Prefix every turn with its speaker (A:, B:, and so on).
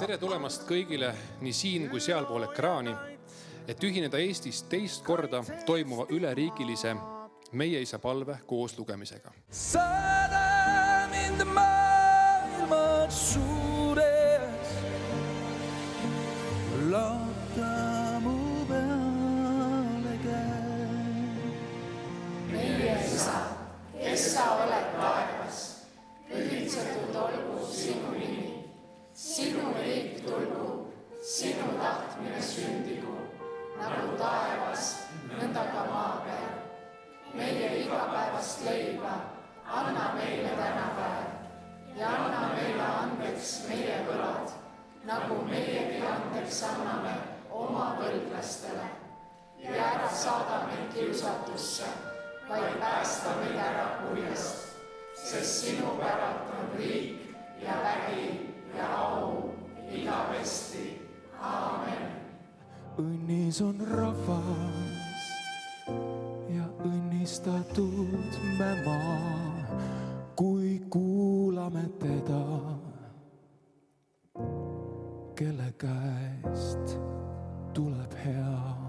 A: tere tulemast kõigile nii siin kui sealpool ekraani, et ühineda Eestis teist korda toimuva üleriigilise Meie Isa palve koos lugemisega.
B: Saada mind maailma suures, loota mu peale käe.
C: Meie Isa, kes sa oled taevas, pühitsetud olgu sinu nimi. Sinu riik tulgu, sinu tahtmine sündigu, nagu taevas, nõnda ka maa peal. Meie igapäevast leiba anna meile täna päev ja anna meile andeks meie võlad, nagu meiegi andeks anname oma võlglastele. Ja ära saada meid kiusatusse, vaid päästa meid ära kurjast, sest sinu päralt on riik ja vägi ja au igavesti. Aamen.
B: Õnnis on rahvas ja õnnistatud me maa, kui kuulame teda, kelle käest tuleb hea.